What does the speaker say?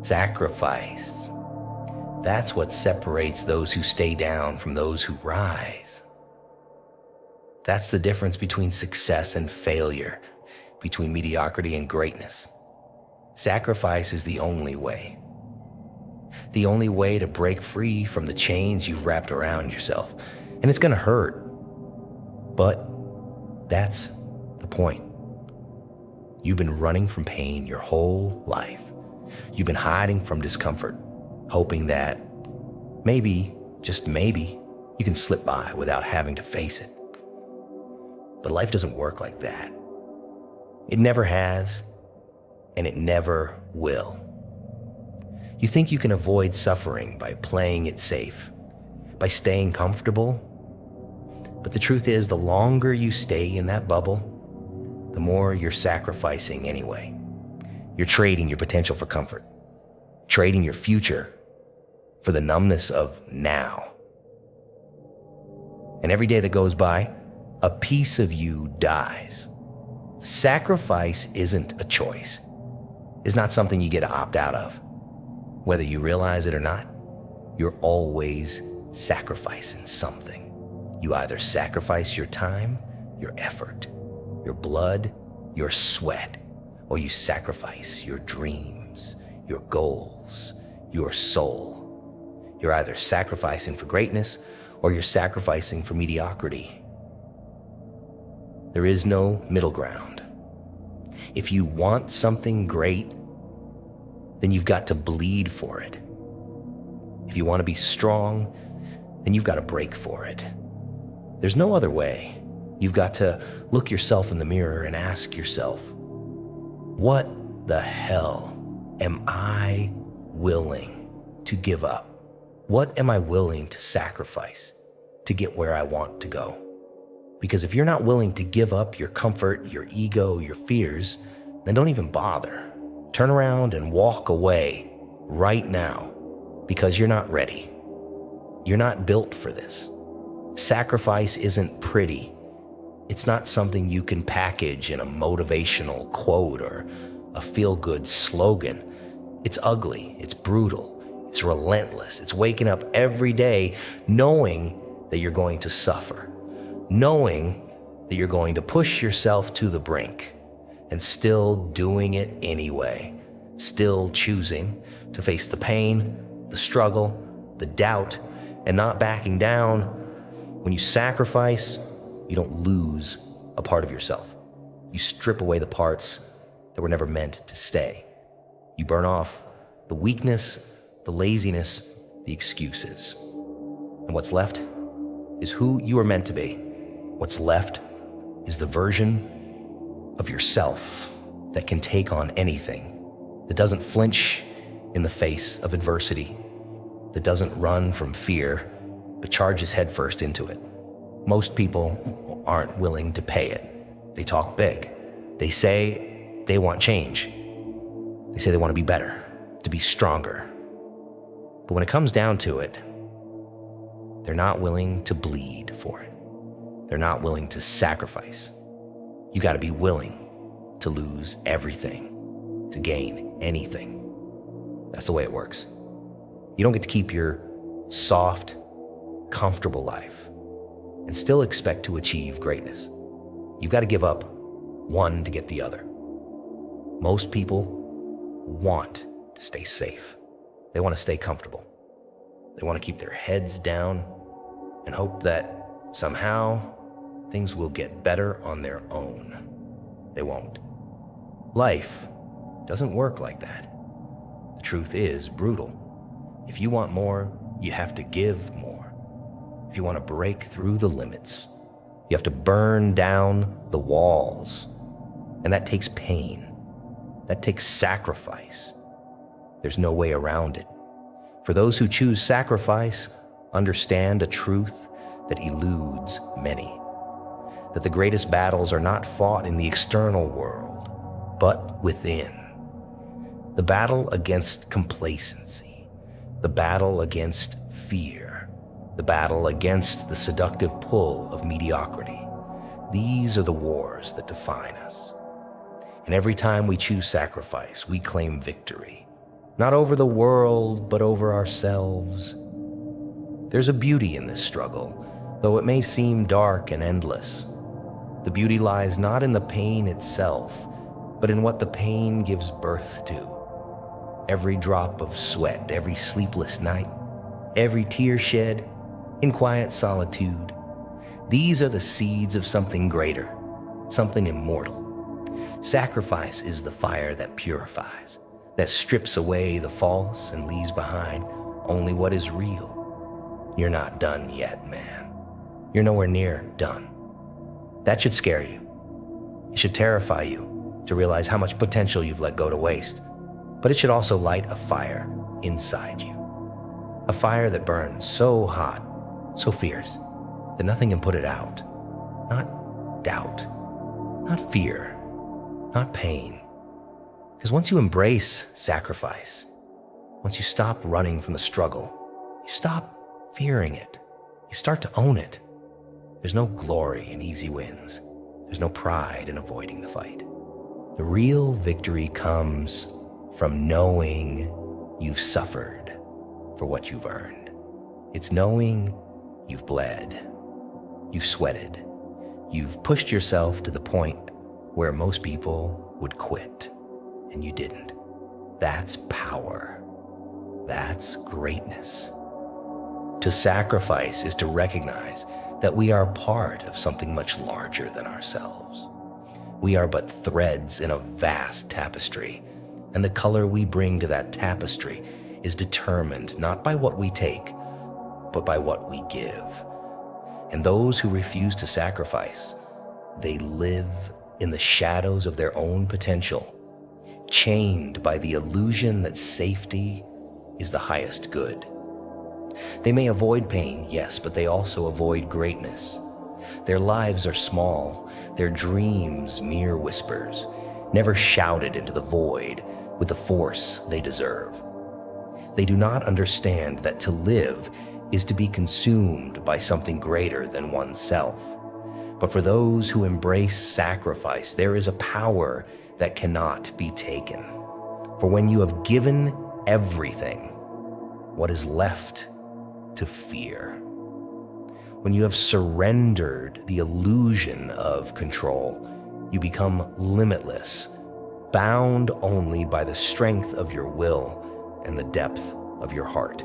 Sacrifice. That's what separates those who stay down from those who rise. That's the difference between success and failure, between mediocrity and greatness. Sacrifice is the only way. The only way to break free from the chains you've wrapped around yourself. And it's gonna hurt, but that's the point. You've been running from pain your whole life. You've been hiding from discomfort, hoping that maybe, just maybe, you can slip by without having to face it. But life doesn't work like that. It never has, and it never will. You think you can avoid suffering by playing it safe, by staying comfortable. But the truth is, the longer you stay in that bubble, the more you're sacrificing anyway. You're trading your potential for comfort, trading your future for the numbness of now. And every day that goes by, a piece of you dies. Sacrifice isn't a choice. It's not something you get to opt out of. Whether you realize it or not, you're always sacrificing something. You either sacrifice your time, your effort, your blood, your sweat, or you sacrifice your dreams, your goals, your soul. You're either sacrificing for greatness or you're sacrificing for mediocrity. There is no middle ground. If you want something great, then you've got to bleed for it. If you want to be strong, then you've got to break for it. There's no other way. You've got to look yourself in the mirror and ask yourself, what the hell am I willing to give up? What am I willing to sacrifice to get where I want to go? Because if you're not willing to give up your comfort, your ego, your fears, then don't even bother. Turn around and walk away right now because you're not ready. You're not built for this. Sacrifice isn't pretty. It's not something you can package in a motivational quote or a feel-good slogan. It's ugly, it's brutal, it's relentless. It's waking up every day knowing that you're going to suffer, knowing that you're going to push yourself to the brink, and still doing it anyway, still choosing to face the pain, the struggle, the doubt, and not backing down. When you sacrifice, you don't lose a part of yourself. You strip away the parts that were never meant to stay. You burn off the weakness, the laziness, the excuses. And what's left is who you are meant to be. What's left is the version of yourself that can take on anything, that doesn't flinch in the face of adversity, that doesn't run from fear, but charges headfirst into it. Most people aren't willing to pay it. They talk big. They say they want change. They say they want to be better, to be stronger. But when it comes down to it, they're not willing to bleed for it. They're not willing to sacrifice. You got to be willing to lose everything, to gain anything. That's the way it works. You don't get to keep your soft, comfortable life and still expect to achieve greatness. You've got to give up one to get the other. Most people want to stay safe. They want to stay comfortable. They want to keep their heads down and hope that somehow things will get better on their own. They won't. Life doesn't work like that. The truth is brutal. If you want more, you have to give more. If you want to break through the limits, you have to burn down the walls. And that takes pain. That takes sacrifice. There's no way around it. For those who choose sacrifice, understand a truth that eludes many. That the greatest battles are not fought in the external world, but within. The battle against complacency, the battle against fear, the battle against the seductive pull of mediocrity. These are the wars that define us. And every time we choose sacrifice, we claim victory. Not over the world, but over ourselves. There's a beauty in this struggle, though it may seem dark and endless. The beauty lies not in the pain itself, but in what the pain gives birth to. Every drop of sweat, every sleepless night, every tear shed in quiet solitude. These are the seeds of something greater, something immortal. Sacrifice is the fire that purifies, that strips away the false and leaves behind only what is real. You're not done yet, man. You're nowhere near done. That should scare you. It should terrify you to realize how much potential you've let go to waste. But it should also light a fire inside you. A fire that burns so hot, so fierce, that nothing can put it out. Not doubt, not fear, not pain. Because once you embrace sacrifice, once you stop running from the struggle, you stop fearing it. You start to own it. There's no glory in easy wins. There's no pride in avoiding the fight. The real victory comes from knowing you've suffered for what you've earned. It's knowing you've bled, you've sweated, you've pushed yourself to the point where most people would quit, and you didn't. That's power. That's greatness. To sacrifice is to recognize that we are part of something much larger than ourselves. We are but threads in a vast tapestry, and the color we bring to that tapestry is determined not by what we take, but by what we give. And those who refuse to sacrifice, they live in the shadows of their own potential, chained by the illusion that safety is the highest good. They may avoid pain, yes, but they also avoid greatness. Their lives are small, their dreams mere whispers, never shouted into the void with the force they deserve. They do not understand that to live is to be consumed by something greater than oneself. But for those who embrace sacrifice, there is a power that cannot be taken. For when you have given everything, what is left to fear? When you have surrendered the illusion of control, you become limitless, bound only by the strength of your will and the depth of your heart.